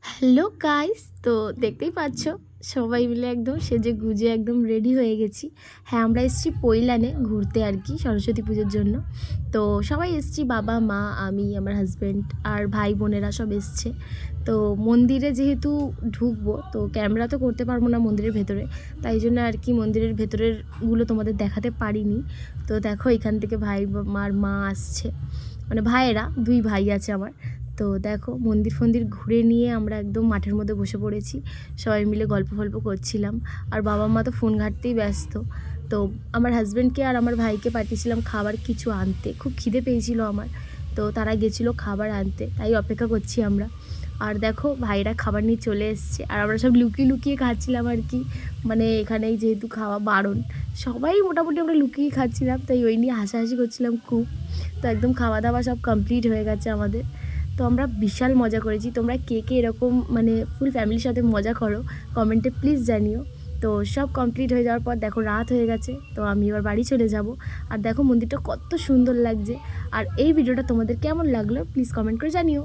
Hello guys, তো দেখতেই পাচ্ছ সবাই মিলে একদম সেজে গুজে একদম রেডি হয়ে গেছি। হ্যাঁ, আমরা এসেছি পৈলানে ঘুরতে আর কি, সরস্বতী পুজোর জন্য। তো সবাই এসেছি, বাবা মা আমি আমার হাজব্যান্ড আর ভাই বোনেরা সব এসছে। তো মন্দিরে যেহেতু ঢুকবো, তো ক্যামেরা তো করতে পারবো না মন্দিরের ভেতরে, তাই জন্য আর কি মন্দিরের ভেতরেরগুলো তোমাদের দেখাতে পারিনি। তো দেখো এখান থেকে ভাই মার মা আসছে, মানে ভাইয়েরা, দুই ভাই আছে আমার। তো দেখো মন্দির ফন্দির ঘুরে নিয়ে আমরা একদম মাঠের মধ্যে বসে পড়েছি, সবাই মিলে গল্প ফল্প করছিলাম। আর বাবা মা তো ফোন ঘাঁটতেই ব্যস্ত। তো আমার হাজব্যান্ডকে আর আমার ভাইকে পাঠিয়েছিলাম খাবার কিছু আনতে, খুব খিদে পেয়েছিল আমার। তো তারা গেছিলো খাবার আনতে, তাই অপেক্ষা করছি আমরা। আর দেখো ভাইরা খাবার নিয়ে চলে এসছে, আর আমরা সব লুকিয়ে লুকিয়ে খাচ্ছিলাম আর কি। মানে এখানেই যেহেতু খাওয়া বারণ, সবাই মোটামুটি আমরা লুকিয়ে খাচ্ছিলাম, তাই ওই নিয়ে হাসাহাসি করছিলাম খুব। তো একদম খাওয়া দাওয়া সব কমপ্লিট হয়ে গেছে আমাদের। তো আমরা বিশাল মজা করেছি। তোমরা কে কে এরকম মানে ফুল ফ্যামিলির সাথে মজা করো কমেন্টে প্লিজ জানিও। তো সব কমপ্লিট হয়ে যাওয়ার পর দেখো রাত হয়ে গেছে, তো আমি এবার বাড়ি চলে যাব। আর দেখো মন্দিরটা কত সুন্দর লাগছে। আর এই ভিডিওটা তোমাদের কেমন লাগলো প্লিজ কমেন্ট করে জানিও।